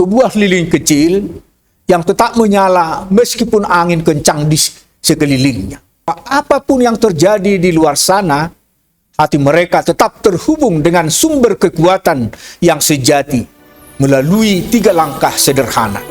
sebuah lilin kecil yang tetap menyala meskipun angin kencang di sekelilingnya. Apapun yang terjadi di luar sana, hati mereka tetap terhubung dengan sumber kekuatan yang sejati melalui 3 langkah sederhana.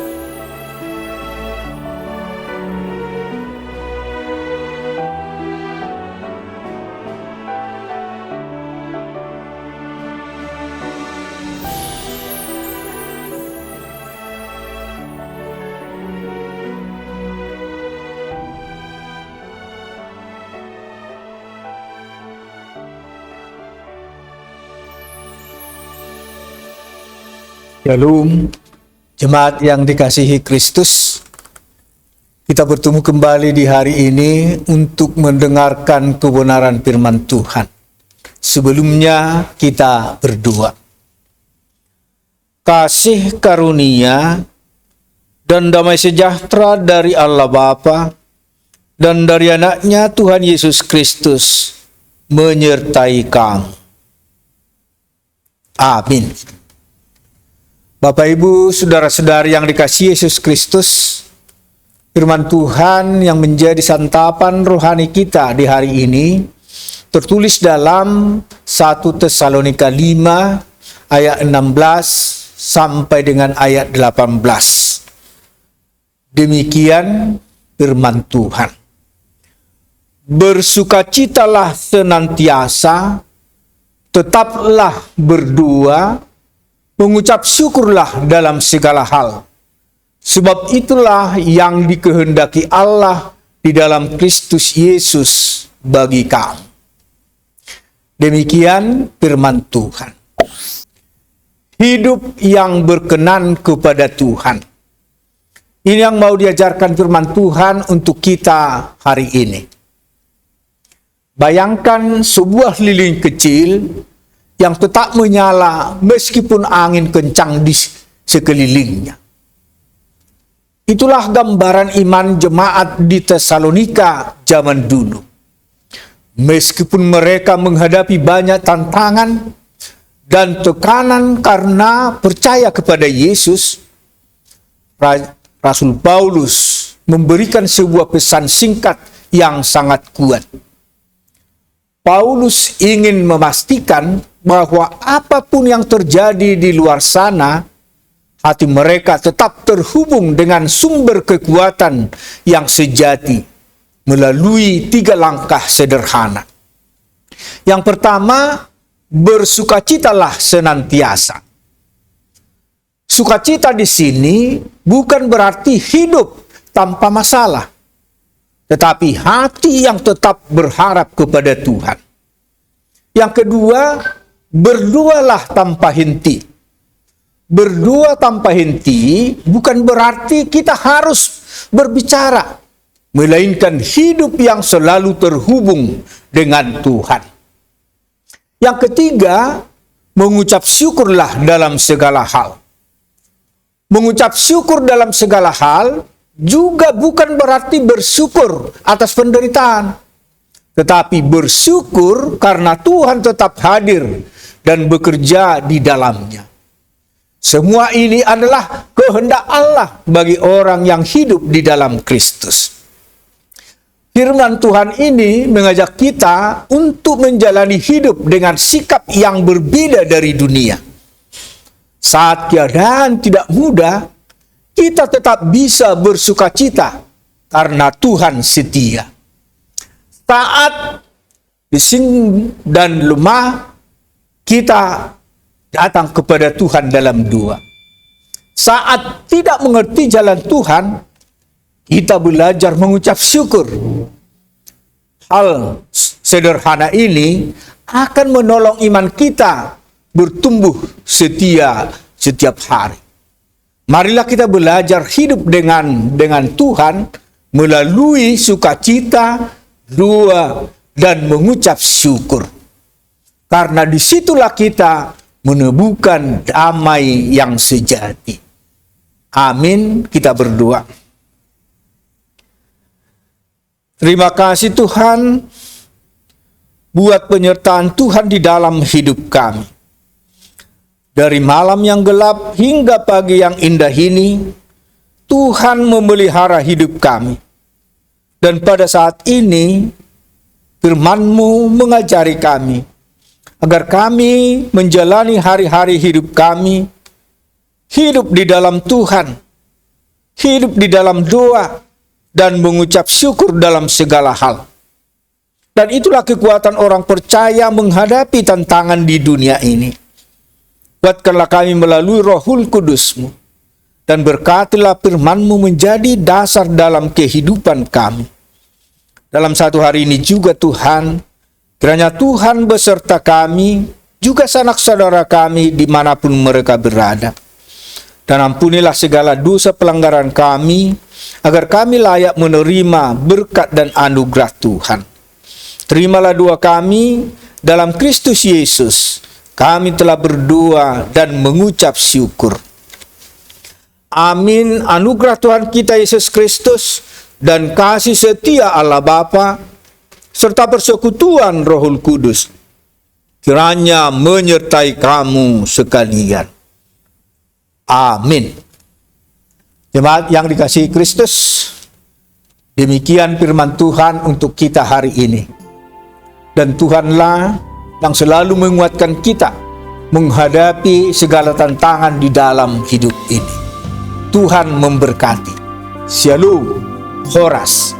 Shalom, jemaat yang dikasihi Kristus. Kita bertemu kembali di hari ini untuk mendengarkan kebenaran firman Tuhan. Sebelumnya kita berdoa. Kasih karunia dan damai sejahtera dari Allah Bapa dan dari anaknya Tuhan Yesus Kristus menyertai kamu. Amin. Bapak, Ibu, saudara-saudari yang dikasihi Yesus Kristus, firman Tuhan yang menjadi santapan rohani kita di hari ini tertulis dalam 1 Tesalonika 5 ayat 16 sampai dengan ayat 18. Demikian firman Tuhan. Bersukacitalah senantiasa, tetaplah berdoa, mengucap syukurlah dalam segala hal, sebab itulah yang dikehendaki Allah di dalam Kristus Yesus bagi kamu. Demikian firman Tuhan. Hidup yang berkenan kepada Tuhan. Ini yang mau diajarkan firman Tuhan untuk kita hari ini. Bayangkan sebuah lilin kecil yang tetap menyala meskipun angin kencang di sekelilingnya. Itulah gambaran iman jemaat di Tesalonika zaman dulu. Meskipun mereka menghadapi banyak tantangan dan tekanan karena percaya kepada Yesus, Rasul Paulus memberikan sebuah pesan singkat yang sangat kuat. Paulus ingin memastikan bahwa apapun yang terjadi di luar sana, hati mereka tetap terhubung dengan sumber kekuatan yang sejati melalui 3 langkah sederhana. Yang pertama, bersukacitalah senantiasa. Sukacita di sini bukan berarti hidup tanpa masalah, tetapi hati yang tetap berharap kepada Tuhan. Yang kedua, berdoalah tanpa henti. Berdoa tanpa henti bukan berarti kita harus berbicara, melainkan hidup yang selalu terhubung dengan Tuhan. Yang ketiga, mengucap syukurlah dalam segala hal. Mengucap syukur dalam segala hal juga bukan berarti bersyukur atas penderitaan, tetapi bersyukur karena Tuhan tetap hadir dan bekerja di dalamnya. Semua ini adalah kehendak Allah bagi orang yang hidup di dalam Kristus. Firman Tuhan ini mengajak kita untuk menjalani hidup dengan sikap yang berbeda dari dunia. Saat keadaan tidak mudah, kita tetap bisa bersukacita karena Tuhan setia. Saat bising dan lemah, kita datang kepada Tuhan dalam doa. Saat tidak mengerti jalan Tuhan, kita belajar mengucap syukur. Hal sederhana ini akan menolong iman kita bertumbuh setia setiap hari. Marilah kita belajar hidup dengan Tuhan melalui sukacita, doa, dan mengucap syukur. Karena disitulah kita menemukan damai yang sejati. Amin. Kita berdoa. Terima kasih Tuhan buat penyertaan Tuhan di dalam hidup kami. Dari malam yang gelap hingga pagi yang indah ini, Tuhan memelihara hidup kami. Dan pada saat ini, firman-Mu mengajari kami, agar kami menjalani hari-hari hidup kami, hidup di dalam Tuhan, hidup di dalam doa, dan mengucap syukur dalam segala hal. Dan itulah kekuatan orang percaya menghadapi tantangan di dunia ini. Kuatkanlah kami melalui Rohul Kudus-Mu, dan berkatilah firman-Mu menjadi dasar dalam kehidupan kami. Dalam satu hari ini juga Tuhan, kiranya Tuhan beserta kami, juga sanak saudara kami dimanapun mereka berada. Dan ampunilah segala dosa pelanggaran kami, agar kami layak menerima berkat dan anugerah Tuhan. Terimalah doa kami dalam Kristus Yesus. Kami telah berdoa dan mengucap syukur. Amin. Anugerah Tuhan kita Yesus Kristus dan kasih setia Allah Bapa serta persekutuan Rohul Kudus kiranya menyertai kamu sekalian. Amin. Jemaat yang dikasihi Kristus, demikian firman Tuhan untuk kita hari ini. Dan Tuhanlah yang selalu menguatkan kita menghadapi segala tantangan di dalam hidup ini. Tuhan memberkati. Shalom. Horas.